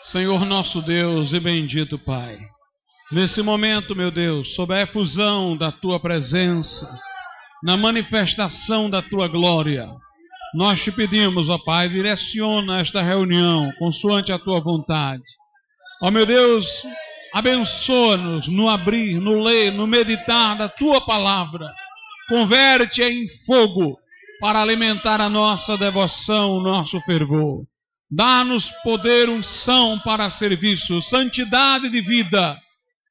Senhor nosso Deus e bendito Pai, nesse momento, meu Deus, sob a efusão da Tua presença, na manifestação da Tua glória, nós te pedimos, ó Pai, direciona esta reunião consoante a Tua vontade. Ó meu Deus, abençoa-nos no abrir, no ler, no meditar da Tua palavra. Converte-a em fogo para alimentar a nossa devoção, o nosso fervor. Dá-nos poder, unção para serviço, santidade de vida.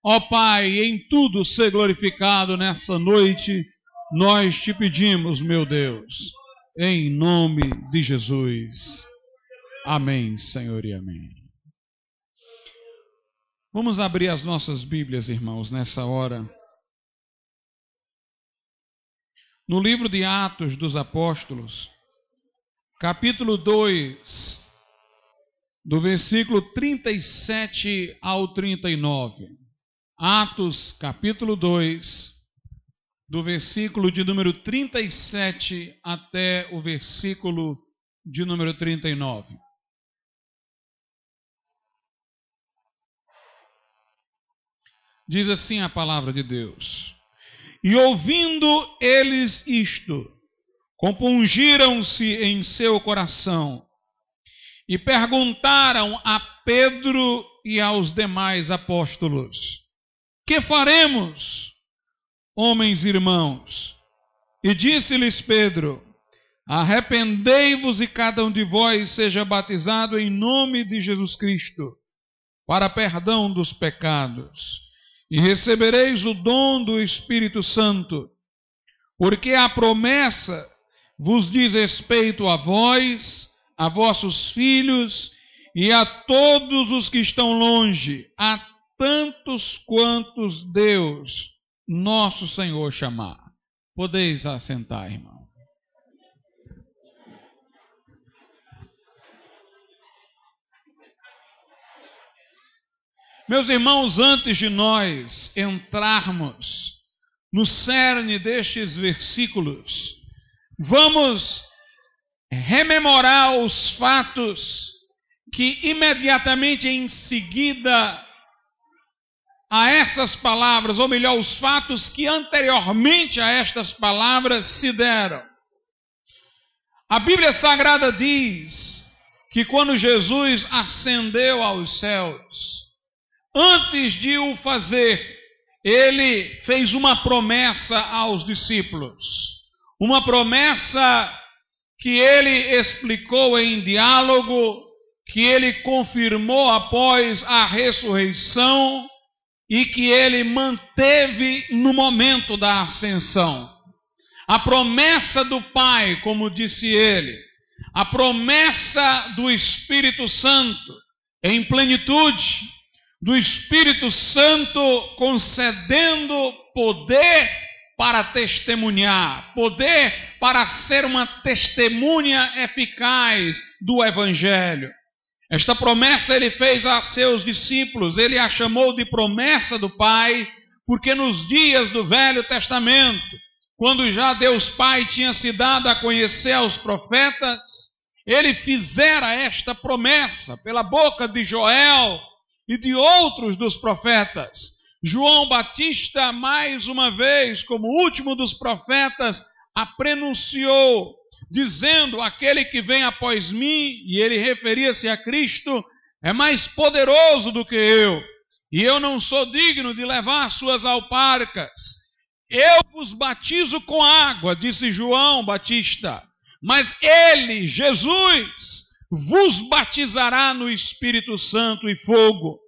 Ó Pai, em tudo ser glorificado nessa noite, nós te pedimos, meu Deus, em nome de Jesus. Amém, Senhor, e amém. Vamos abrir as nossas Bíblias, irmãos, nessa hora. No livro de Atos dos Apóstolos, capítulo 2, do versículo 37 ao 39. Atos, capítulo 2, do versículo de número 37 até o versículo de número 39. Diz assim a palavra de Deus: E ouvindo eles isto, compungiram-se em seu coração e perguntaram a Pedro e aos demais apóstolos: Que faremos, homens irmãos? E disse-lhes Pedro: Arrependei-vos e cada um de vós seja batizado em nome de Jesus Cristo, para perdão dos pecados, e recebereis o dom do Espírito Santo, porque a promessa vos diz respeito a vós, a vossos filhos e a todos os que estão longe, a tantos quantos Deus, nosso Senhor, chamar. Podeis assentar, irmão. Meus irmãos, antes de nós entrarmos no cerne destes versículos, vamos rememorar os fatos que imediatamente em seguida a essas palavras, ou melhor, os fatos que anteriormente a estas palavras se deram. A Bíblia Sagrada diz que quando Jesus ascendeu aos céus, antes de o fazer, ele fez uma promessa aos discípulos. Uma promessa que ele explicou em diálogo, que ele confirmou após a ressurreição e que ele manteve no momento da ascensão. A promessa do Pai, como disse ele, a promessa do Espírito Santo em plenitude, do Espírito Santo concedendo poder para testemunhar, poder para ser uma testemunha eficaz do Evangelho. Esta promessa ele fez a seus discípulos, ele a chamou de promessa do Pai, porque nos dias do Velho Testamento, quando já Deus Pai tinha se dado a conhecer aos profetas, ele fizera esta promessa pela boca de Joel e de outros dos profetas. João Batista, mais uma vez, como último dos profetas, a prenunciou, dizendo: aquele que vem após mim, e ele referia-se a Cristo, é mais poderoso do que eu, e eu não sou digno de levar suas alparcas. Eu vos batizo com água, disse João Batista, mas ele, Jesus, vos batizará no Espírito Santo e fogo.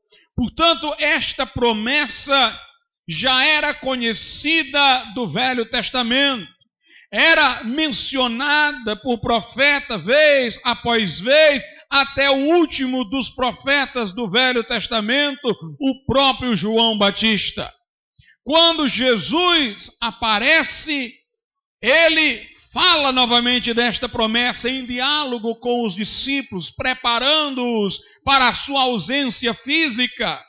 Portanto, esta promessa já era conhecida do Velho Testamento, era mencionada por profeta vez após vez, até o último dos profetas do Velho Testamento, o próprio João Batista. Quando Jesus aparece, ele fala novamente desta promessa em diálogo com os discípulos, preparando-os para a sua ausência física,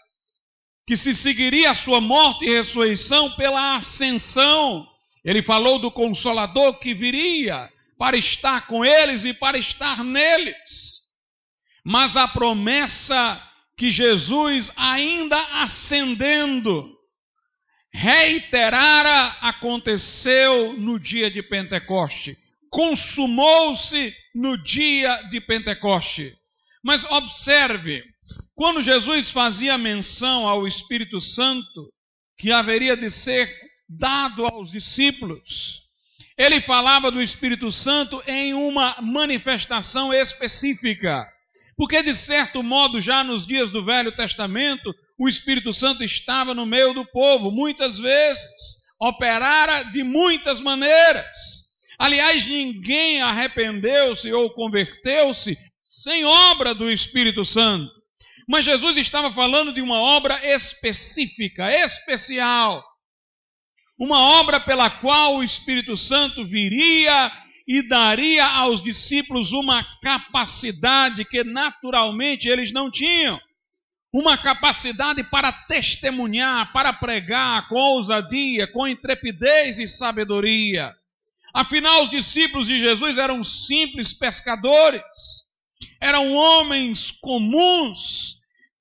que se seguiria a sua morte e ressurreição pela ascensão. Ele falou do Consolador que viria para estar com eles e para estar neles. Mas a promessa que Jesus, ainda ascendendo, reiterara, aconteceu no dia de Pentecoste. Consumou-se no dia de Pentecoste. Mas observe, quando Jesus fazia menção ao Espírito Santo, que haveria de ser dado aos discípulos, ele falava do Espírito Santo em uma manifestação específica. Porque, de certo modo, já nos dias do Velho Testamento, o Espírito Santo estava no meio do povo, muitas vezes, operara de muitas maneiras. Aliás, ninguém arrependeu-se ou converteu-se sem obra do Espírito Santo. Mas Jesus estava falando de uma obra específica, especial. Uma obra pela qual o Espírito Santo viria e daria aos discípulos uma capacidade que naturalmente eles não tinham. Uma capacidade para testemunhar, para pregar com ousadia, com intrepidez e sabedoria. Afinal, os discípulos de Jesus eram simples pescadores. Eram homens comuns,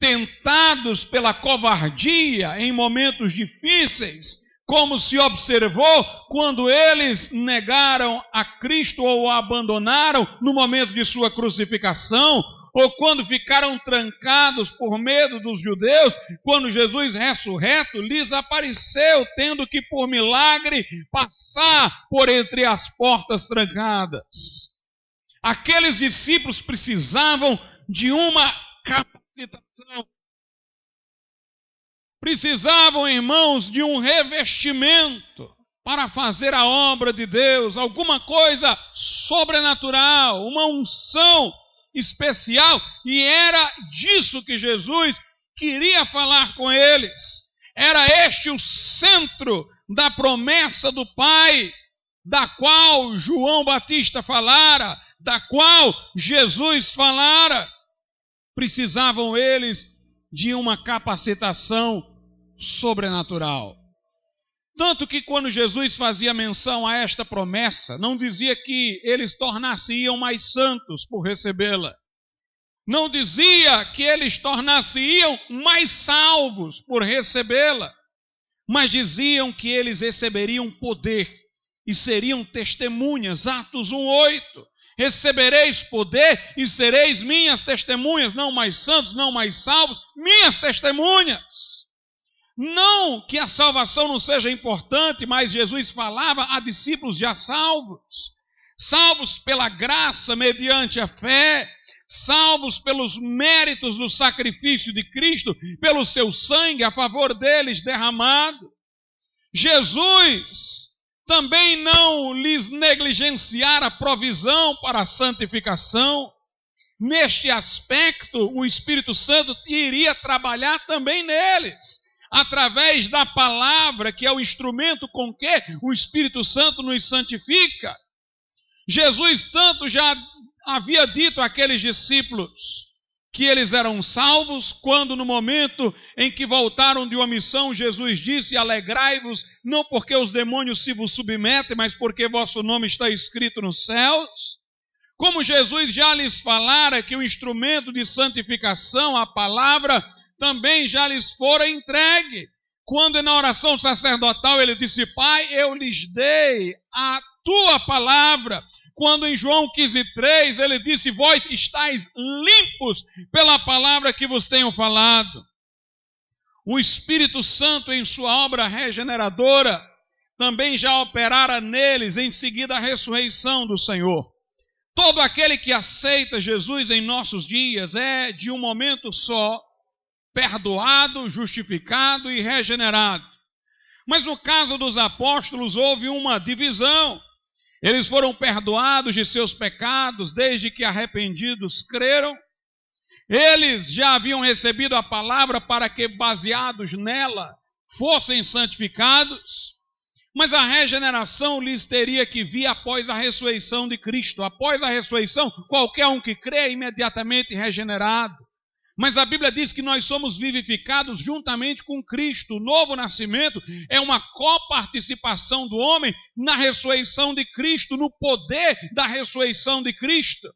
tentados pela covardia em momentos difíceis, como se observou quando eles negaram a Cristo ou o abandonaram no momento de sua crucificação, ou quando ficaram trancados por medo dos judeus, quando Jesus ressurreto lhes apareceu, tendo que por milagre passar por entre as portas trancadas. Aqueles discípulos precisavam de uma capacitação. Precisavam, irmãos, de um revestimento para fazer a obra de Deus, alguma coisa sobrenatural, uma unção especial, e era disso que Jesus queria falar com eles. Era este o centro da promessa do Pai, da qual João Batista falara, da qual Jesus falara. Precisavam eles de uma capacitação sobrenatural. Tanto que quando Jesus fazia menção a esta promessa, não dizia que eles tornar-se-iam mais santos por recebê-la. Não dizia que eles tornar-se-iam mais salvos por recebê-la. Mas diziam que eles receberiam poder e seriam testemunhas. Atos 1:8. Recebereis poder e sereis minhas testemunhas, não mais santos, não mais salvos, minhas testemunhas. Não que a salvação não seja importante, mas Jesus falava a discípulos já salvos. Salvos pela graça mediante a fé, salvos pelos méritos do sacrifício de Cristo, pelo seu sangue a favor deles derramado. Jesus também não lhes negligenciar a provisão para a santificação. Neste aspecto, o Espírito Santo iria trabalhar também neles, através da palavra, que é o instrumento com que o Espírito Santo nos santifica. Jesus tanto já havia dito àqueles discípulos que eles eram salvos, quando no momento em que voltaram de uma missão, Jesus disse: alegrai-vos, não porque os demônios se vos submetem, mas porque vosso nome está escrito nos céus. Como Jesus já lhes falara que o instrumento de santificação, a palavra, também já lhes fora entregue. Quando na oração sacerdotal ele disse: Pai, eu lhes dei a tua palavra. Quando em João 15:3 ele disse: vós estáis limpos pela palavra que vos tenho falado. O Espírito Santo, em sua obra regeneradora, também já operara neles em seguida a ressurreição do Senhor. Todo aquele que aceita Jesus em nossos dias é, de um momento só, perdoado, justificado e regenerado. Mas no caso dos apóstolos houve uma divisão. Eles foram perdoados de seus pecados desde que arrependidos creram. Eles já haviam recebido a palavra para que, baseados nela, fossem santificados. Mas a regeneração lhes teria que vir após a ressurreição de Cristo. Após a ressurreição, qualquer um que crê é imediatamente regenerado. Mas a Bíblia diz que nós somos vivificados juntamente com Cristo. O novo nascimento é uma coparticipação do homem na ressurreição de Cristo, no poder da ressurreição de Cristo.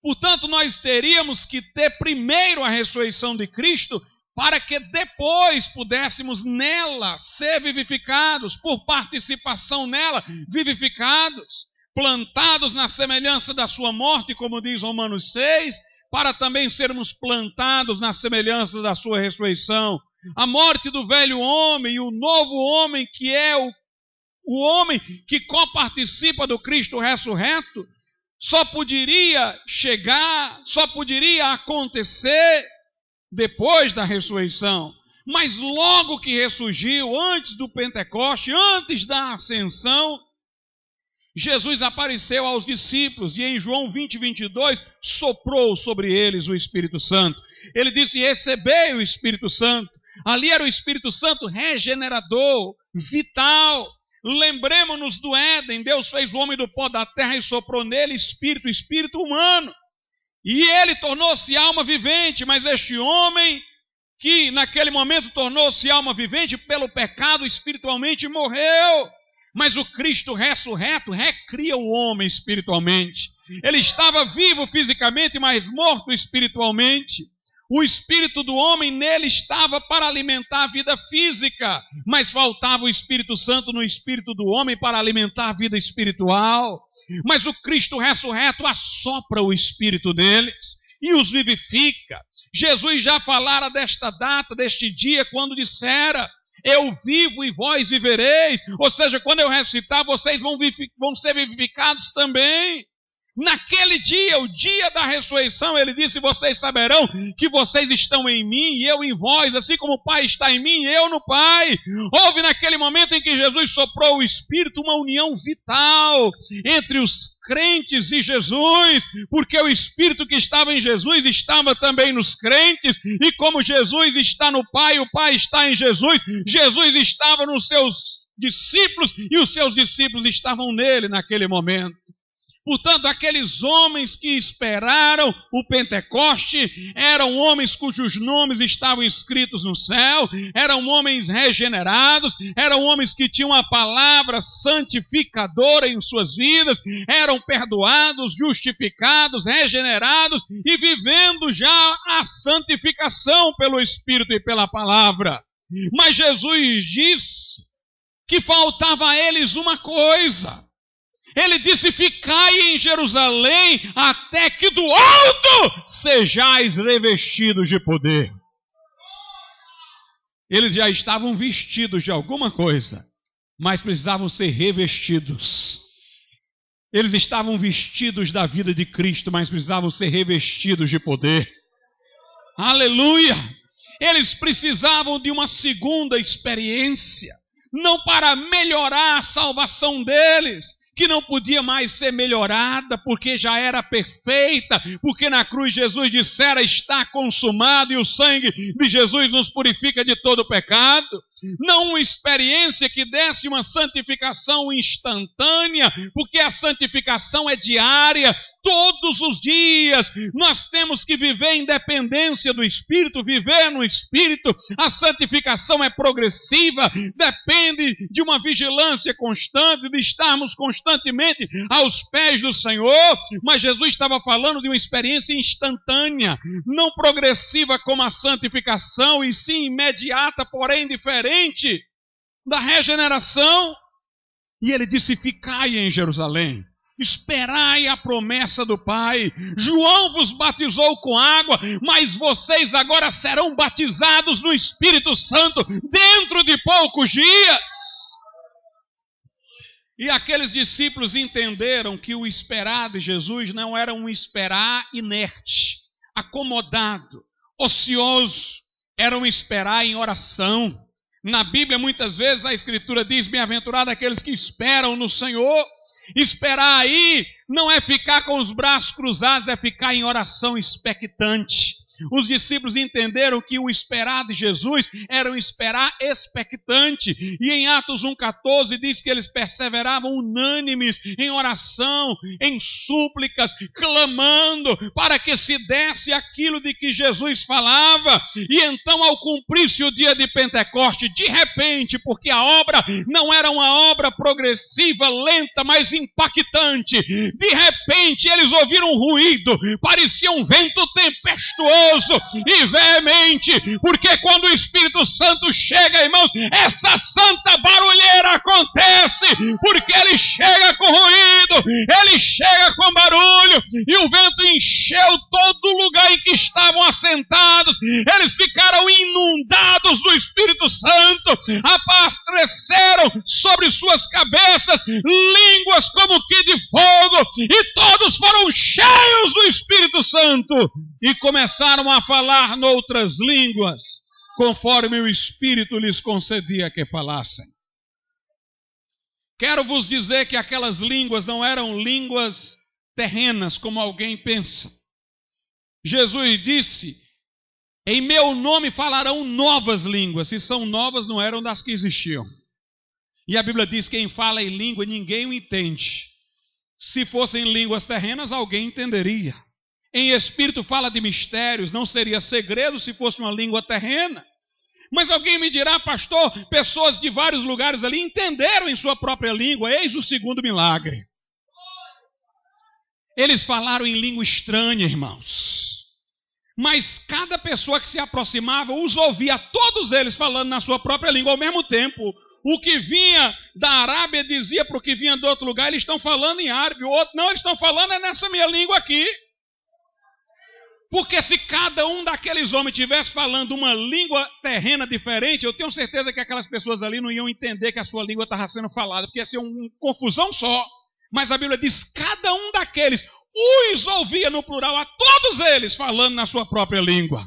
Portanto, nós teríamos que ter primeiro a ressurreição de Cristo, para que depois pudéssemos nela ser vivificados, por participação nela, vivificados, plantados na semelhança da sua morte, como diz Romanos 6, para também sermos plantados na semelhança da sua ressurreição. A morte do velho homem e o novo homem, que é o homem que coparticipa do Cristo ressurreto, só poderia chegar, só poderia acontecer depois da ressurreição. Mas logo que ressurgiu, antes do Pentecoste, antes da ascensão, Jesus apareceu aos discípulos e em João 20, 22, soprou sobre eles o Espírito Santo. Ele disse: recebei o Espírito Santo. Ali era o Espírito Santo regenerador, vital. Lembremos-nos do Éden. Deus fez o homem do pó da terra e soprou nele espírito humano. E ele tornou-se alma vivente, mas este homem, que naquele momento tornou-se alma vivente pelo pecado, espiritualmente morreu. Mas o Cristo ressurreto recria o homem espiritualmente. Ele estava vivo fisicamente, mas morto espiritualmente. O espírito do homem nele estava para alimentar a vida física, mas faltava o Espírito Santo no espírito do homem para alimentar a vida espiritual. Mas o Cristo ressurreto assopra o espírito deles e os vivifica. Jesus já falara desta data, deste dia, quando dissera: eu vivo e vós vivereis. Ou seja, quando eu ressuscitar, vocês vão ser vivificados também. Naquele dia, o dia da ressurreição, ele disse: vocês saberão que vocês estão em mim e eu em vós, assim como o Pai está em mim e eu no Pai. Houve naquele momento em que Jesus soprou o Espírito uma união vital entre os crentes e Jesus, porque o Espírito que estava em Jesus estava também nos crentes, e como Jesus está no Pai, o Pai está em Jesus, Jesus estava nos seus discípulos e os seus discípulos estavam nele naquele momento. Portanto, aqueles homens que esperaram o Pentecoste eram homens cujos nomes estavam escritos no céu, eram homens regenerados, eram homens que tinham a palavra santificadora em suas vidas, eram perdoados, justificados, regenerados e vivendo já a santificação pelo Espírito e pela palavra. Mas Jesus disse que faltava a eles uma coisa. Ele disse: ficai em Jerusalém até que do alto sejais revestidos de poder. Eles já estavam vestidos de alguma coisa, mas precisavam ser revestidos. Eles estavam vestidos da vida de Cristo, mas precisavam ser revestidos de poder. Aleluia! Eles precisavam de uma segunda experiência, não para melhorar a salvação deles, que não podia mais ser melhorada, porque já era perfeita, porque na cruz Jesus dissera: está consumado, e o sangue de Jesus nos purifica de todo pecado. Não uma experiência que desse uma santificação instantânea, porque a santificação é diária, todos os dias. Nós temos que viver em dependência do Espírito, viver no Espírito. A santificação é progressiva, depende de uma vigilância constante, de estarmos constantemente aos pés do Senhor. Mas Jesus estava falando de uma experiência instantânea, não progressiva como a santificação, e sim imediata, porém diferente da regeneração. E ele disse: ficai em Jerusalém, esperai a promessa do Pai. João vos batizou com água, mas vocês agora serão batizados no Espírito Santo dentro de poucos dias. E aqueles discípulos entenderam que o esperar de Jesus não era um esperar inerte, acomodado, ocioso. Era um esperar em oração. Na Bíblia, muitas vezes, a Escritura diz: bem-aventurado aqueles que esperam no Senhor. Esperar aí não é ficar com os braços cruzados, é ficar em oração expectante. Os discípulos entenderam que o esperar de Jesus era um esperar expectante. E em Atos 1,14 diz que eles perseveravam unânimes em oração, em súplicas, clamando para que se desse aquilo de que Jesus falava. E então, ao cumprir-se o dia de Pentecoste, de repente, porque a obra não era uma obra progressiva, lenta, mas impactante, de repente eles ouviram um ruído, parecia um vento tempestuoso e veemente, porque quando o Espírito Santo chega, irmãos, essa santa barulheira acontece, porque ele chega com ruído, ele chega com barulho, e o vento encheu todo o lugar em que estavam assentados. Eles ficaram inundados do Espírito Santo, apareceram sobre suas cabeças línguas como que de fogo, e todos foram cheios do Espírito Santo e começaram a falar noutras línguas, conforme o Espírito lhes concedia que falassem. Quero vos dizer que aquelas línguas não eram línguas terrenas, como alguém pensa. Jesus disse: em meu nome falarão novas línguas. Se são novas, não eram das que existiam. E a Bíblia diz que quem fala em língua, ninguém o entende. Se fossem línguas terrenas, alguém entenderia. Em espírito fala de mistérios, não seria segredo se fosse uma língua terrena. Mas alguém me dirá: pastor, pessoas de vários lugares ali entenderam em sua própria língua. Eis o segundo milagre. Eles falaram em língua estranha, irmãos. Mas cada pessoa que se aproximava os ouvia, todos eles falando na sua própria língua ao mesmo tempo. O que vinha da Arábia dizia para o que vinha de outro lugar: eles estão falando em árabe. O outro: não, eles estão falando é nessa minha língua aqui. Porque se cada um daqueles homens estivesse falando uma língua terrena diferente, eu tenho certeza que aquelas pessoas ali não iam entender que a sua língua estava sendo falada, porque ia ser uma confusão só. Mas a Bíblia diz: cada um daqueles os ouvia no plural, a todos eles falando na sua própria língua.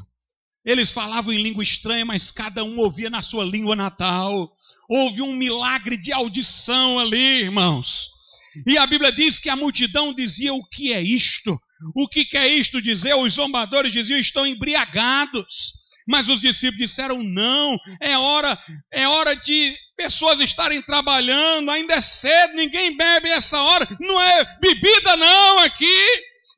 Eles falavam em língua estranha, mas cada um ouvia na sua língua natal. Houve um milagre de audição ali, irmãos. E a Bíblia diz que a multidão dizia: o que é isto? O que é isto dizer? Os zombadores diziam: estão embriagados. Mas os discípulos disseram: não, é hora de pessoas estarem trabalhando, ainda é cedo, ninguém bebe essa hora, não é bebida não aqui.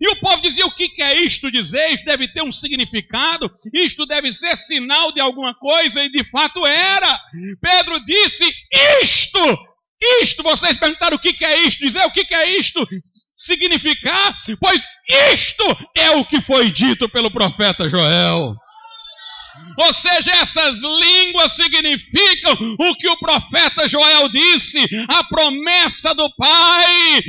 E o povo dizia: o que é isto dizer? Isto deve ter um significado, isto deve ser sinal de alguma coisa, e de fato era. Pedro disse: isto, vocês perguntaram o que é isto, dizer o que é isto significar, pois isto é o que foi dito pelo profeta Joel. Ou seja, essas línguas significam o que o profeta Joel disse, a promessa do Pai.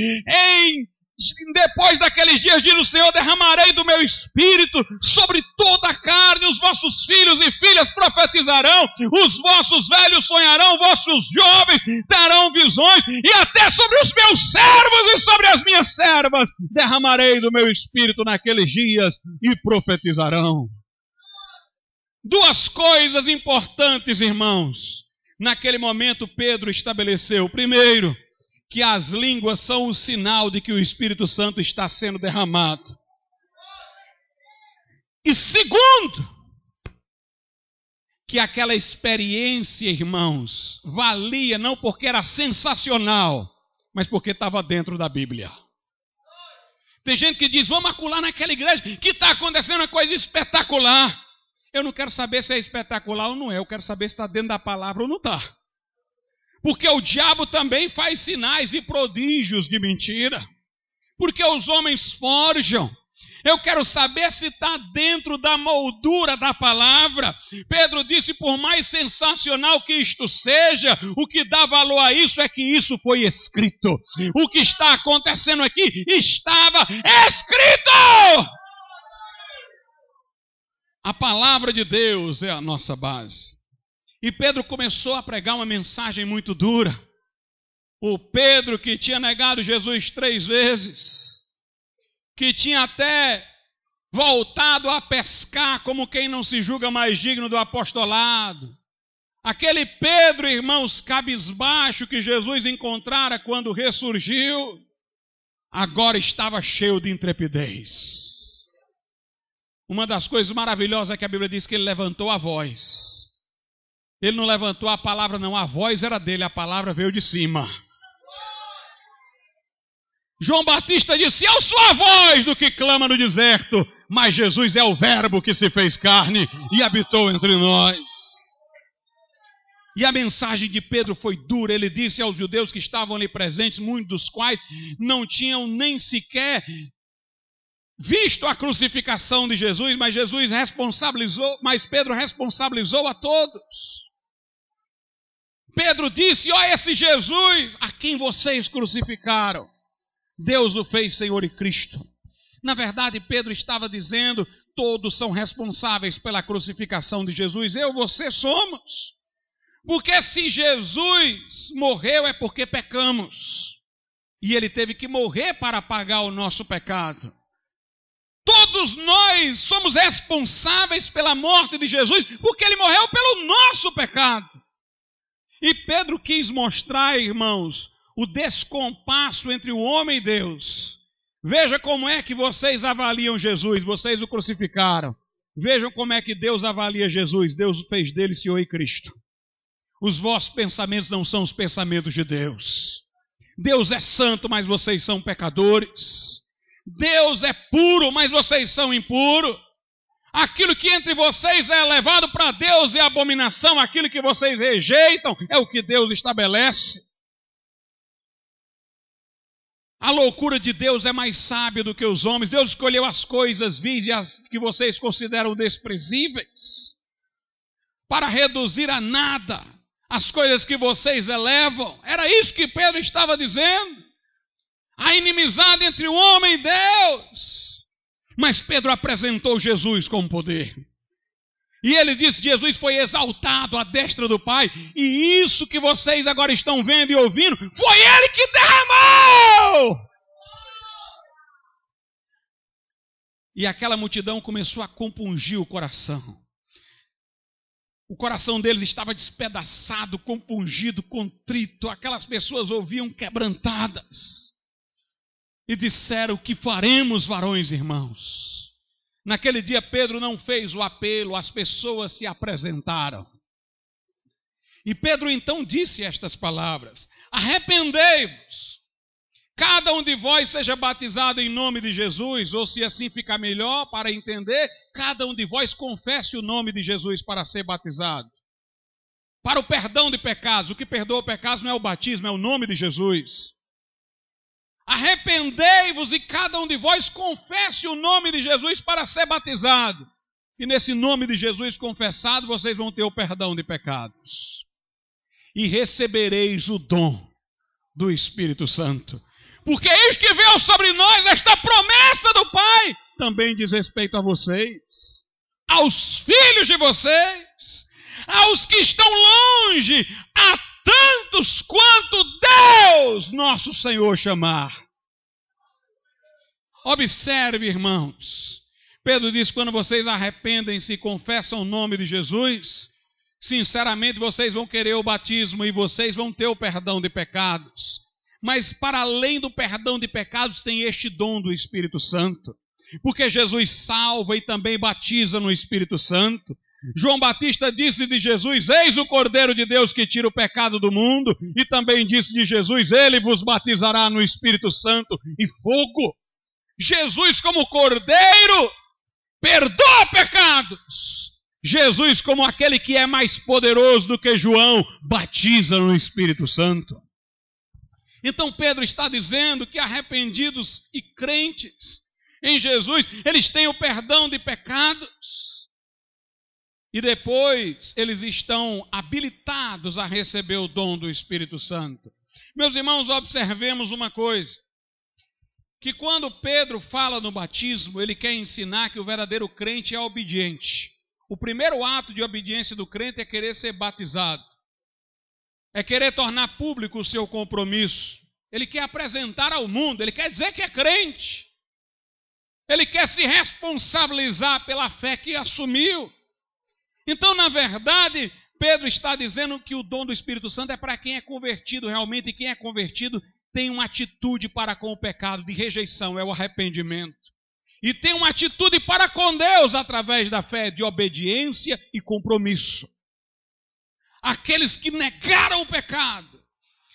Depois daqueles dias, diz o Senhor, derramarei do meu espírito sobre toda a carne, os vossos filhos e filhas profetizarão, os vossos velhos sonharão, vossos jovens terão visões, e até sobre os meus servos e sobre as minhas servas derramarei do meu espírito naqueles dias e profetizarão. Duas coisas importantes, irmãos, naquele momento Pedro estabeleceu. Primeiro, que as línguas são o sinal de que o Espírito Santo está sendo derramado. E segundo, que aquela experiência, irmãos, valia não porque era sensacional, mas porque estava dentro da Bíblia. Tem gente que diz: vamos acular naquela igreja que está acontecendo uma coisa espetacular. Eu não quero saber se é espetacular ou não é, eu quero saber se está dentro da palavra ou não está. Porque o diabo também faz sinais e prodígios de mentira. Porque os homens forjam. Eu quero saber se está dentro da moldura da palavra. Pedro disse: por mais sensacional que isto seja, o que dá valor a isso é que isso foi escrito. O que está acontecendo aqui estava escrito. A palavra de Deus é a nossa base. E Pedro começou a pregar uma mensagem muito dura. O Pedro que tinha negado Jesus 3 vezes, que tinha até voltado a pescar como quem não se julga mais digno do apostolado. Aquele Pedro, irmãos, cabisbaixo que Jesus encontrara quando ressurgiu, agora estava cheio de intrepidez. Uma das coisas maravilhosas é que a Bíblia diz que ele levantou a voz. Ele não levantou a palavra, não. A voz era dele, a palavra veio de cima. João Batista disse: eu sou a voz do que clama no deserto. Mas Jesus é o verbo que se fez carne e habitou entre nós. E a mensagem de Pedro foi dura. Ele disse aos judeus que estavam ali presentes, muitos dos quais não tinham nem sequer visto a crucificação de Jesus, mas Pedro responsabilizou a todos. Pedro disse: ó, esse Jesus a quem vocês crucificaram, Deus o fez Senhor e Cristo. Na verdade, Pedro estava dizendo: todos são responsáveis pela crucificação de Jesus. Eu, você somos. Porque se Jesus morreu é porque pecamos. E ele teve que morrer para pagar o nosso pecado. Todos nós somos responsáveis pela morte de Jesus, porque ele morreu pelo nosso pecado. E Pedro quis mostrar, irmãos, o descompasso entre o homem e Deus. Veja como é que vocês avaliam Jesus, vocês o crucificaram. Vejam como é que Deus avalia Jesus. Deus fez dele Senhor e Cristo. Os vossos pensamentos não são os pensamentos de Deus. Deus é santo, mas vocês são pecadores. Deus é puro, mas vocês são impuros. Aquilo que entre vocês é levado para Deus é abominação. Aquilo que vocês rejeitam é o que Deus estabelece. A loucura de Deus é mais sábia do que os homens. Deus escolheu as coisas vis e as que vocês consideram desprezíveis para reduzir a nada as coisas que vocês elevam. Era isso que Pedro estava dizendo. A inimizade entre o homem e Deus. Mas Pedro apresentou Jesus com poder. E ele disse que Jesus foi exaltado à destra do Pai. E isso que vocês agora estão vendo e ouvindo, foi ele que derramou! E aquela multidão começou a compungir o coração. O coração deles estava despedaçado, compungido, contrito. Aquelas pessoas ouviam quebrantadas. E disseram: o que faremos, varões e irmãos? Naquele dia Pedro não fez o apelo, as pessoas se apresentaram. E Pedro então disse estas palavras: arrependei-vos, cada um de vós seja batizado em nome de Jesus, ou se assim ficar melhor para entender, cada um de vós confesse o nome de Jesus para ser batizado. Para o perdão de pecados. O que perdoa pecados não é o batismo, é o nome de Jesus. Arrependei-vos e cada um de vós confesse o nome de Jesus para ser batizado. E nesse nome de Jesus confessado, vocês vão ter o perdão de pecados. E recebereis o dom do Espírito Santo. Porque eis que veio sobre nós esta promessa do Pai. Também diz respeito a vocês, aos filhos de vocês, aos que estão longe, a tantos quanto Deus, nosso Senhor, chamar. Observe, irmãos. Pedro diz: quando vocês arrependem-se e confessam o nome de Jesus, sinceramente vocês vão querer o batismo e vocês vão ter o perdão de pecados. Mas para além do perdão de pecados tem este dom do Espírito Santo. Porque Jesus salva e também batiza no Espírito Santo. João Batista disse de Jesus: eis o Cordeiro de Deus que tira o pecado do mundo. E também disse de Jesus: ele vos batizará no Espírito Santo e fogo. Jesus como Cordeiro perdoa pecados. Jesus como aquele que é mais poderoso do que João batiza no Espírito Santo. Então Pedro está dizendo que arrependidos e crentes em Jesus, eles têm o perdão de pecados. E depois eles estão habilitados a receber o dom do Espírito Santo. Meus irmãos, observemos uma coisa. Que quando Pedro fala no batismo, ele quer ensinar que o verdadeiro crente é obediente. O primeiro ato de obediência do crente é querer ser batizado. É querer tornar público o seu compromisso. Ele quer apresentar ao mundo, ele quer dizer que é crente. Ele quer se responsabilizar pela fé que assumiu. Então, na verdade, Pedro está dizendo que o dom do Espírito Santo é para quem é convertido realmente, e quem é convertido tem uma atitude para com o pecado de rejeição, é o arrependimento. e tem uma atitude para com Deus através da fé de obediência e compromisso. Aqueles que negaram o pecado,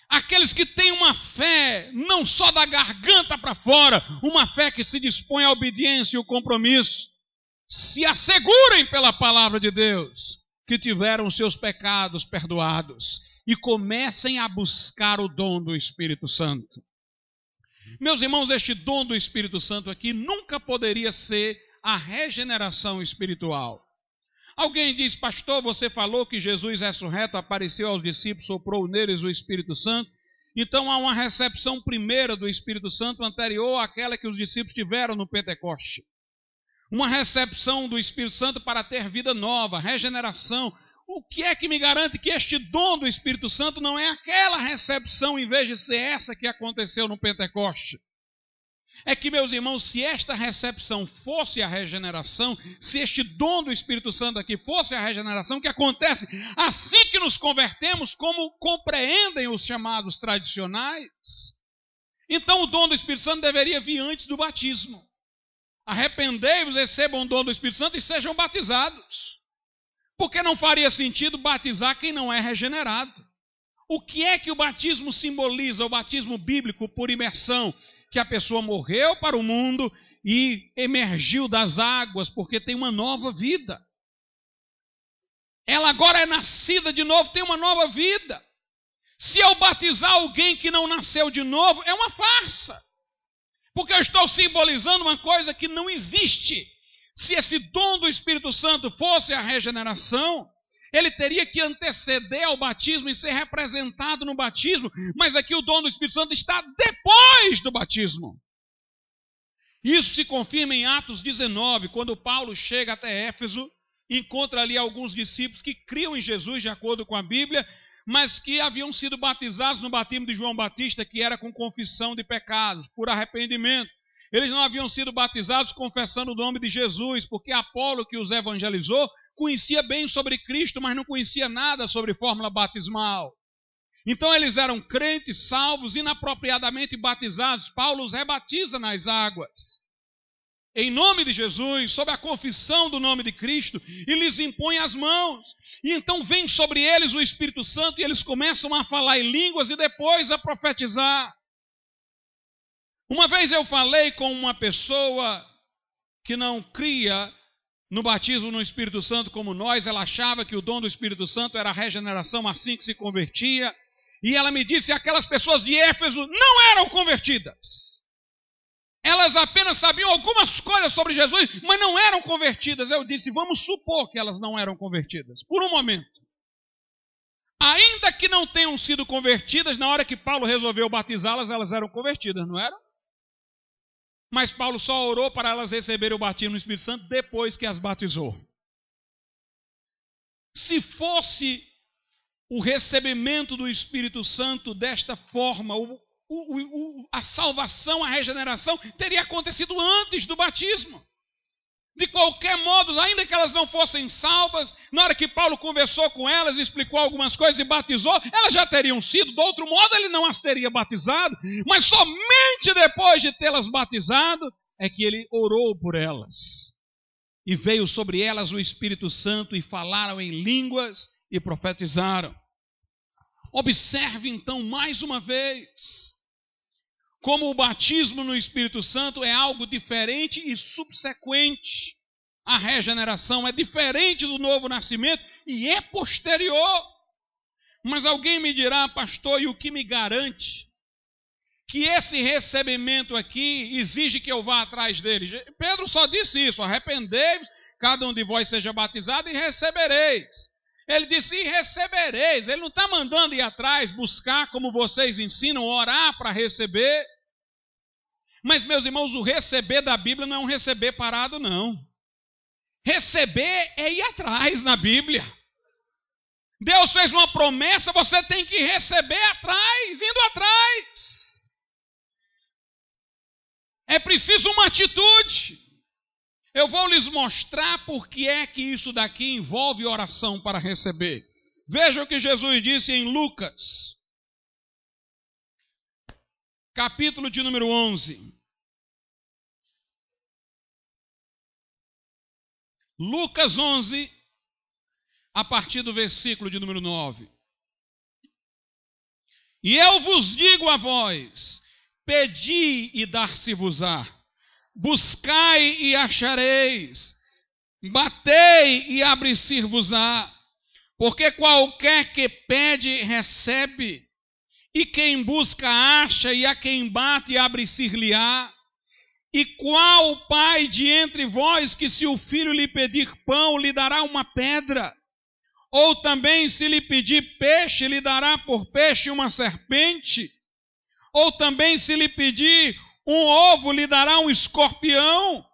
aqueles que têm uma fé não só da garganta para fora, uma fé que se dispõe à obediência e ao compromisso, se assegurem pela palavra de Deus que tiveram seus pecados perdoados e comecem a buscar o dom do Espírito Santo. Meus irmãos, este dom do Espírito Santo aqui nunca poderia ser a regeneração espiritual. Alguém diz: pastor, você falou que Jesus ressurreto apareceu aos discípulos, soprou neles o Espírito Santo. Então há uma recepção primeira do Espírito Santo anterior àquela que os discípulos tiveram no Pentecoste. Uma recepção do Espírito Santo para ter vida nova, regeneração. O que é que me garante que este dom do Espírito Santo não é aquela recepção em vez de ser essa que aconteceu no Pentecoste? É que, meus irmãos, se esta recepção fosse a regeneração, se este dom do Espírito Santo aqui fosse a regeneração, que acontece assim que nos convertemos, como compreendem os chamados tradicionais, então o dom do Espírito Santo deveria vir antes do batismo. Arrependei-vos, recebam o dom do Espírito Santo e sejam batizados. Porque não faria sentido batizar quem não é regenerado. O que é que o batismo simboliza? O batismo bíblico por imersão, que a pessoa morreu para o mundo e emergiu das águas porque tem uma nova vida. Ela agora é nascida de novo, tem uma nova vida. Se eu batizar alguém que não nasceu de novo, é uma farsa. Porque eu estou simbolizando uma coisa que não existe. Se esse dom do Espírito Santo fosse a regeneração, ele teria que anteceder ao batismo e ser representado no batismo, mas aqui o dom do Espírito Santo está depois do batismo. Isso se confirma em Atos 19, quando Paulo chega até Éfeso, encontra ali alguns discípulos que criam em Jesus, de acordo com a Bíblia, mas que haviam sido batizados no batismo de João Batista, que era com confissão de pecados, por arrependimento. Eles não haviam sido batizados confessando o nome de Jesus, porque Apolo, que os evangelizou, conhecia bem sobre Cristo, mas não conhecia nada sobre fórmula batismal. Então eles eram crentes, salvos, inapropriadamente batizados. Paulo os rebatiza nas águas, em nome de Jesus, sob a confissão do nome de Cristo, e lhes impõe as mãos. E então vem sobre eles o Espírito Santo, e eles começam a falar em línguas e depois a profetizar. Uma vez eu falei com uma pessoa que não cria no batismo no Espírito Santo como nós. Ela achava que o dom do Espírito Santo era a regeneração assim que se convertia. E ela me disse que aquelas pessoas de Éfeso não eram convertidas. Elas apenas sabiam algumas coisas sobre Jesus, mas não eram convertidas. Eu disse: vamos supor que elas não eram convertidas, por um momento. Ainda que não tenham sido convertidas, na hora que Paulo resolveu batizá-las, elas eram convertidas, não eram? Mas Paulo só orou para elas receberem o batismo no Espírito Santo depois que as batizou. Se fosse o recebimento do Espírito Santo desta forma, a salvação, a regeneração, teria acontecido antes do batismo. De qualquer modo, ainda que elas não fossem salvas, na hora que Paulo conversou com elas, explicou algumas coisas e batizou, elas já teriam sido. De outro modo, ele não as teria batizado. Mas somente depois de tê-las batizado, é que ele orou por elas. E veio sobre elas o Espírito Santo e falaram em línguas e profetizaram. Observe então mais uma vez como o batismo no Espírito Santo é algo diferente e subsequente. A regeneração é diferente do novo nascimento e é posterior. Mas alguém me dirá: pastor, e o que me garante que esse recebimento aqui exige que eu vá atrás dele? Pedro só disse isso: arrependei-vos, cada um de vós seja batizado e recebereis. Ele disse: e recebereis. Ele não está mandando ir atrás, buscar, como vocês ensinam, orar para receber. Mas, meus irmãos, o receber da Bíblia não é um receber parado, não. Receber é ir atrás na Bíblia. Deus fez uma promessa, você tem que receber atrás, indo atrás. É preciso uma atitude. Eu vou lhes mostrar por que é que isso daqui envolve oração para receber. Veja o que Jesus disse em Lucas, capítulo de número 11. Lucas 11, a partir do versículo de número 9. E eu vos digo a vós, pedi e dar-se-vos-á, buscai e achareis, batei e abre-se-vos-á, porque qualquer que pede, recebe, e quem busca, acha, e a quem bate, abre-se-lhe-á. E qual pai de entre vós que, se o filho lhe pedir pão, lhe dará uma pedra? Ou também, se lhe pedir peixe, lhe dará por peixe uma serpente? Ou também, se lhe pedir um ovo, lhe dará um escorpião?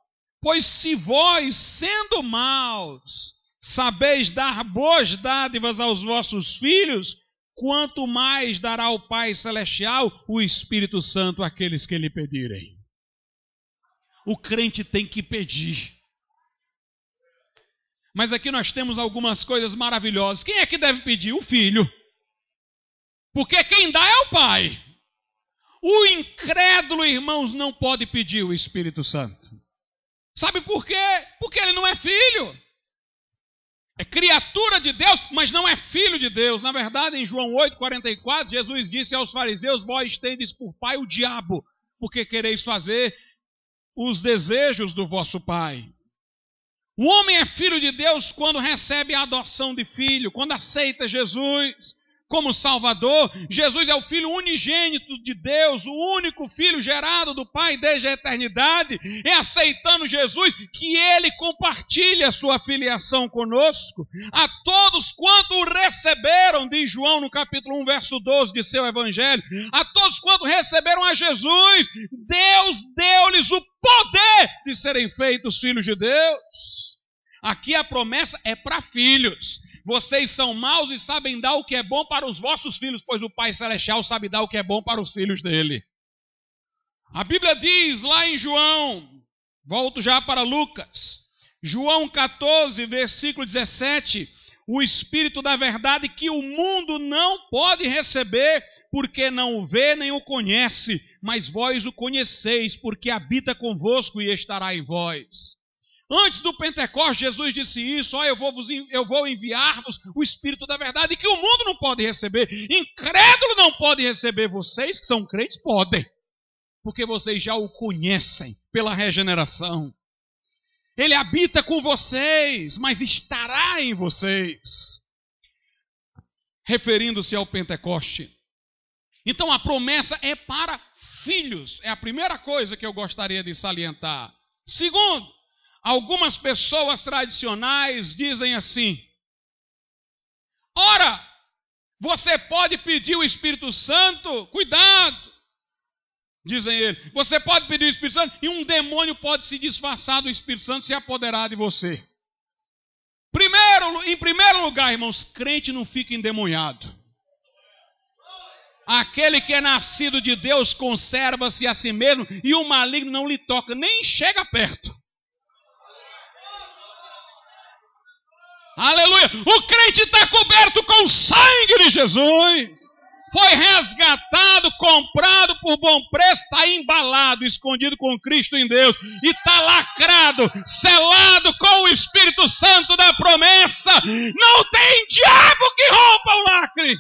Pois se vós, sendo maus, sabeis dar boas dádivas aos vossos filhos, quanto mais dará o Pai Celestial o Espírito Santo àqueles que lhe pedirem. O crente tem que pedir. Mas aqui nós temos algumas coisas maravilhosas. Quem é que deve pedir? O filho. Porque quem dá é o pai. O incrédulo, irmãos, não pode pedir o Espírito Santo. Sabe por quê? Porque ele não é filho. É criatura de Deus, mas não é filho de Deus. Na verdade, em João 8,44, Jesus disse aos fariseus: vós tendes por pai o diabo, porque quereis fazer os desejos do vosso pai. O homem é filho de Deus quando recebe a adoção de filho, quando aceita Jesus como Salvador. Jesus é o Filho unigênito de Deus, o único Filho gerado do Pai desde a eternidade. É aceitando Jesus que Ele compartilha a sua filiação conosco. A todos quanto o receberam, diz João no capítulo 1, verso 12 de seu Evangelho, a todos quanto receberam a Jesus, Deus deu-lhes o poder de serem feitos filhos de Deus. Aqui a promessa é para filhos. Vocês são maus e sabem dar o que é bom para os vossos filhos, pois o Pai Celestial sabe dar o que é bom para os filhos dele. A Bíblia diz lá em João, volto já para Lucas, João 14, versículo 17, o Espírito da verdade que o mundo não pode receber, porque não o vê nem o conhece, mas vós o conheceis, porque habita convosco e estará em vós. Antes do Pentecostes, Jesus disse isso: eu vou enviar-vos o Espírito da verdade, que o mundo não pode receber. Incrédulo não pode receber. Vocês que são crentes podem, porque vocês já o conhecem pela regeneração. Ele habita com vocês, mas estará em vocês. Referindo-se ao Pentecoste. Então a promessa é para filhos. É a primeira coisa que eu gostaria de salientar. Segundo, algumas pessoas tradicionais dizem assim: ora, você pode pedir o Espírito Santo, cuidado, dizem eles, você pode pedir o Espírito Santo e um demônio pode se disfarçar do Espírito Santo e se apoderar de você. Em primeiro lugar, irmãos, crente não fica endemoniado. Aquele que é nascido de Deus conserva-se a si mesmo e o maligno não lhe toca, nem chega perto. Aleluia! O crente está coberto com o sangue de Jesus. Foi resgatado, comprado por bom preço, está embalado, escondido com Cristo em Deus. E está lacrado, selado com o Espírito Santo da promessa. Não tem diabo que rompa o lacre.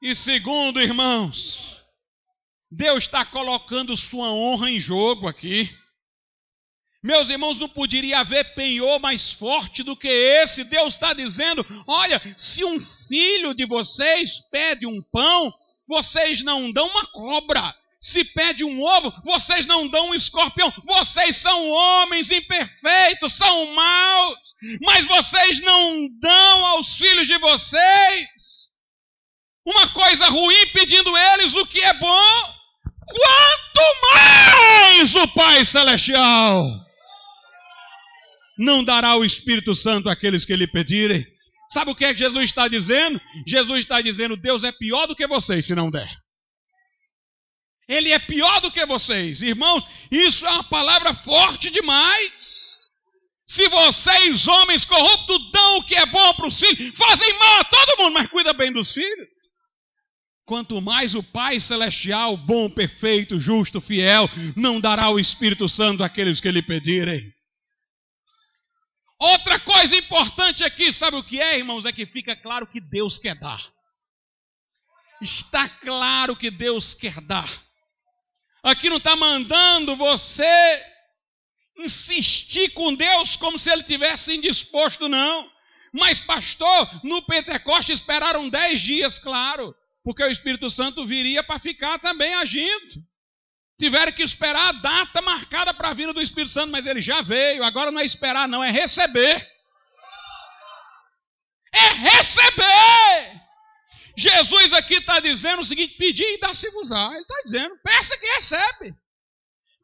E segundo, irmãos, Deus está colocando sua honra em jogo aqui. Meus irmãos, não poderia haver penhor mais forte do que esse. Deus está dizendo: olha, se um filho de vocês pede um pão, vocês não dão uma cobra. Se pede um ovo, vocês não dão um escorpião. Vocês são homens imperfeitos, são maus, mas vocês não dão aos filhos de vocês uma coisa ruim, pedindo eles o que é bom. Quanto mais o Pai Celestial não dará o Espírito Santo àqueles que lhe pedirem. Sabe o que é que Jesus está dizendo? Jesus está dizendo: Deus é pior do que vocês se não der. Ele é pior do que vocês. Irmãos, isso é uma palavra forte demais. Se vocês, homens corruptos, dão o que é bom para os filhos, fazem mal a todo mundo, mas cuida bem dos filhos. quanto mais o Pai Celestial, bom, perfeito, justo, fiel, não dará o Espírito Santo àqueles que lhe pedirem. Outra coisa importante aqui, sabe o que é, irmãos? É que fica claro que Deus quer dar. Está claro que Deus quer dar. Aqui não está mandando você insistir com Deus como se Ele tivesse indisposto, não. Mas, pastor, no Pentecoste esperaram 10 dias, claro, porque o Espírito Santo viria para ficar também agindo. Tiveram que esperar a data marcada para a vinda do Espírito Santo, mas ele já veio. Agora não é esperar, não, é receber. É receber. Jesus aqui está dizendo o seguinte: pedi e dá-se-vos-á. Ele está dizendo, peça que recebe.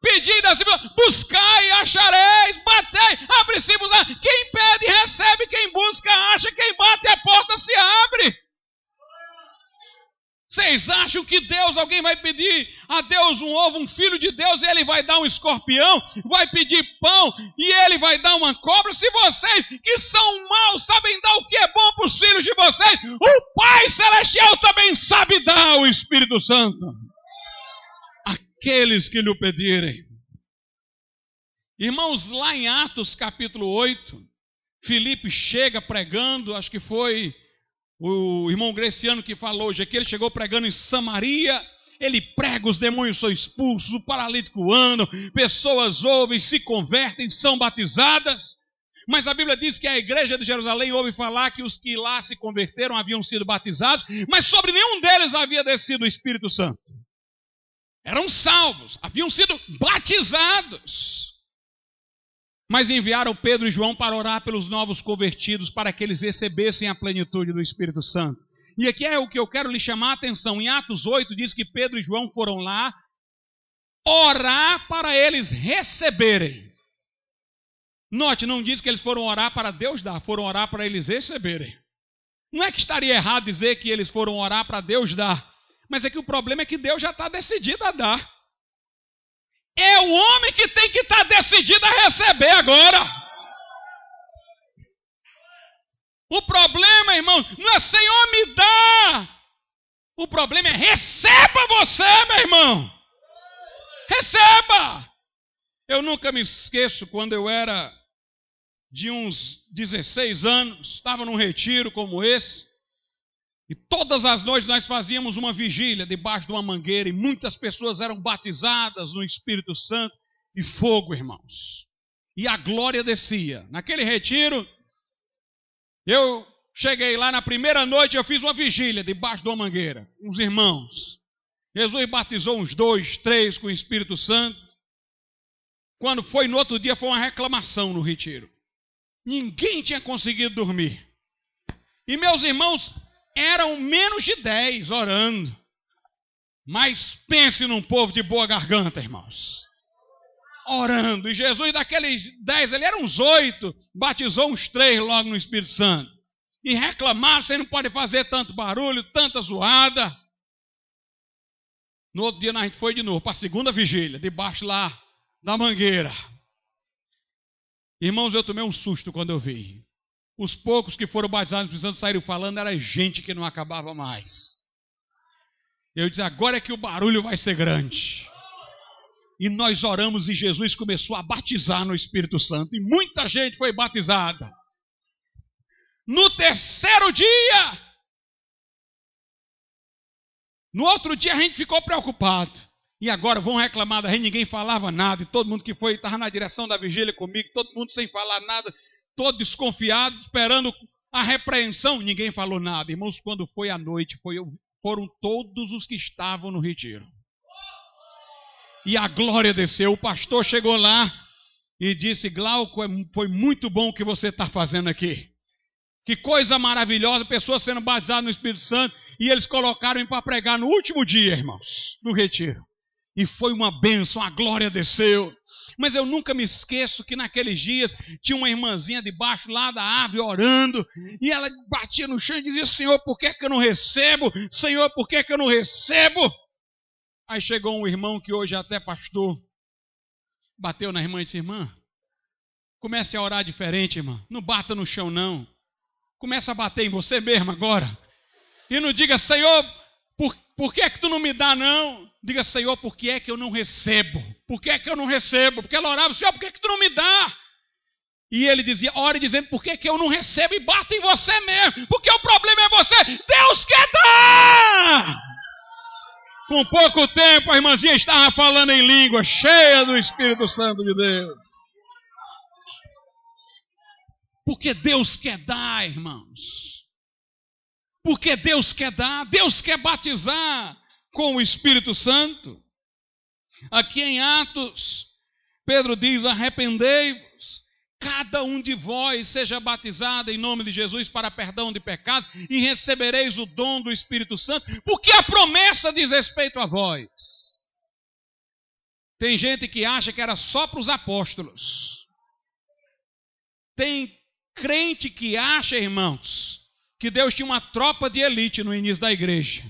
Pedi e dá-se-vos-á. Buscai e achareis. Batei, abre-se-vos-á. Quem pede, recebe. Quem busca, acha. Quem bate, a porta se abre. Vocês acham que Deus, alguém vai pedir a Deus um ovo, um filho de Deus, e ele vai dar um escorpião, vai pedir pão, e ele vai dar uma cobra? Se vocês que são maus sabem dar o que é bom para os filhos de vocês, o Pai Celestial também sabe dar o Espírito Santo àqueles que lhe pedirem. Irmãos, lá em Atos capítulo 8, Filipe chega pregando, acho que foi o irmão Greciano que falou hoje aqui, ele chegou pregando em Samaria, ele prega, os demônios são expulsos, o paralítico anda, pessoas ouvem, se convertem, são batizadas. Mas a Bíblia diz que a igreja de Jerusalém ouve falar que os que lá se converteram haviam sido batizados, mas sobre nenhum deles havia descido o Espírito Santo. Eram salvos, haviam sido batizados. Mas enviaram Pedro e João para orar pelos novos convertidos, para que eles recebessem a plenitude do Espírito Santo. E aqui é o que eu quero lhe chamar a atenção. Em Atos 8 diz que Pedro e João foram lá orar para eles receberem. Note, não diz que eles foram orar para Deus dar, foram orar para eles receberem. Não é que estaria errado dizer que eles foram orar para Deus dar, mas é que o problema é que Deus já está decidido a dar. É o homem que tem que estar decidido a receber agora. O problema, irmão, não é Senhor me dá. O problema é receba você, meu irmão. Receba. Eu nunca me esqueço quando eu era de uns 16 anos, estava num retiro como esse. E todas as noites nós fazíamos uma vigília debaixo de uma mangueira e muitas pessoas eram batizadas no Espírito Santo e fogo, irmãos. E a glória descia. Naquele retiro, eu cheguei lá na primeira noite, eu fiz uma vigília debaixo de uma mangueira, uns irmãos. Jesus batizou uns 2, 3 com o Espírito Santo. Quando foi no outro dia, foi uma reclamação no retiro. Ninguém tinha conseguido dormir. E meus irmãos eram menos de 10 orando. Mas pense num povo de boa garganta, irmãos. Orando. E Jesus, daqueles 10, ele era uns 8, batizou uns 3 logo no Espírito Santo. E reclamaram, você não pode fazer tanto barulho, tanta zoada. No outro dia, a gente foi de novo para a segunda vigília, debaixo lá da mangueira. Irmãos, eu tomei um susto quando eu vi. Os poucos que foram batizados no Espírito Santo saíram falando, era gente que não acabava mais. Eu disse, agora é que o barulho vai ser grande. E nós oramos e Jesus começou a batizar no Espírito Santo. E muita gente foi batizada. No terceiro dia, no outro dia a gente ficou preocupado. E agora vão reclamar da gente, ninguém falava nada. E todo mundo que foi, estava na direção da vigília comigo, todo mundo sem falar nada, todo desconfiado, esperando a repreensão, ninguém falou nada. Irmãos, quando foi à noite, foram todos os que estavam no retiro. E a glória desceu. O pastor chegou lá e disse, Glauco, foi muito bom o que você está fazendo aqui. Que coisa maravilhosa, pessoas sendo batizadas no Espírito Santo. E eles colocaram para pregar no último dia, irmãos, no retiro. E foi uma bênção, a glória desceu. Mas eu nunca me esqueço que naqueles dias tinha uma irmãzinha debaixo lá da árvore orando. E ela batia no chão e dizia, Senhor, por que eu não recebo? Senhor, por que eu não recebo? Aí chegou um irmão que hoje é até pastor. Bateu na irmã e disse, irmã, comece a orar diferente, irmã. Não bata no chão, não. Começa a bater em você mesmo agora. E não diga, Senhor, Por que é que tu não me dá, não? Diga, Senhor, por que é que eu não recebo? Por que é que eu não recebo? Porque ela orava, Senhor, por que é que tu não me dá? E ele dizia, ore dizendo, por que é que eu não recebo? E bata em você mesmo, porque o problema é você. Deus quer dar! Com pouco tempo, a irmãzinha estava falando em língua, cheia do Espírito Santo de Deus. Porque Deus quer dar, irmãos. Porque Deus quer dar. Deus quer batizar com o Espírito Santo. Aqui em Atos, Pedro diz, arrependei-vos. Cada um de vós seja batizado em nome de Jesus para perdão de pecados e recebereis o dom do Espírito Santo, porque a promessa diz respeito a vós. Tem gente que acha que era só para os apóstolos. Tem crente que acha, irmãos, que Deus tinha uma tropa de elite no início da igreja.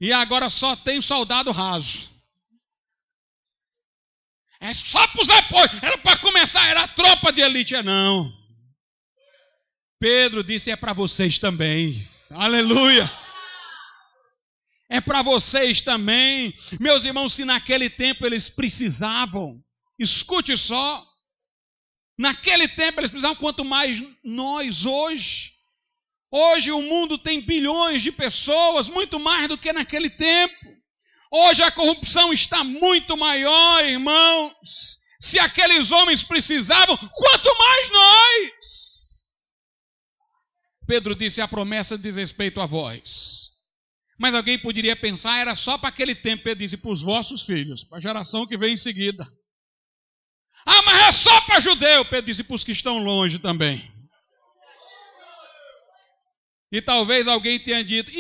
E agora só tem soldado raso. É só para os apóstolos. Era para começar, era a tropa de elite. Não. Pedro disse, é para vocês também. Aleluia. É para vocês também. Meus irmãos, se naquele tempo eles precisavam, escute só, naquele tempo eles precisavam, quanto mais nós hoje. Hoje o mundo tem bilhões de pessoas, muito mais do que naquele tempo. Hoje a corrupção está muito maior, irmãos. Se aqueles homens precisavam, quanto mais nós. Pedro disse, a promessa diz respeito a vós. Mas alguém poderia pensar, era só para aquele tempo. Pedro disse, para os vossos filhos, para a geração que vem em seguida. Ah, mas é só para judeu. Pedro disse, para os que estão longe também. E talvez alguém tenha dito,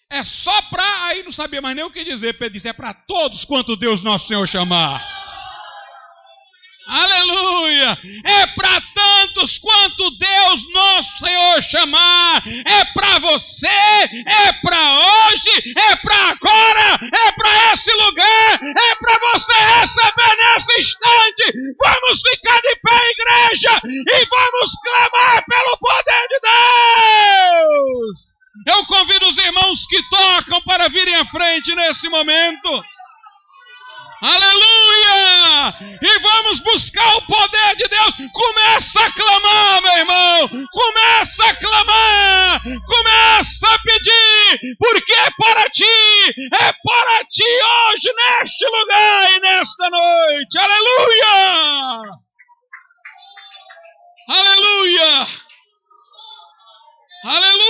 é só para... Aí não sabia mais nem o que dizer. Pedro disse, é para todos quanto Deus nosso Senhor chamar. Aleluia! É para tantos quanto Deus nosso Senhor chamar. É para você, é para hoje, é para agora, é para esse lugar, é para você receber nesse instante. Vamos ficar de pé, igreja, e vamos clamar pelo poder de Deus. Eu convido os irmãos que tocam para virem à frente nesse momento. Aleluia! E vamos buscar o poder de Deus. Começa a clamar, meu irmão. Começa a clamar. Começa a pedir. Porque é para ti. É para ti hoje, neste lugar e nesta noite. Aleluia! Aleluia! Aleluia!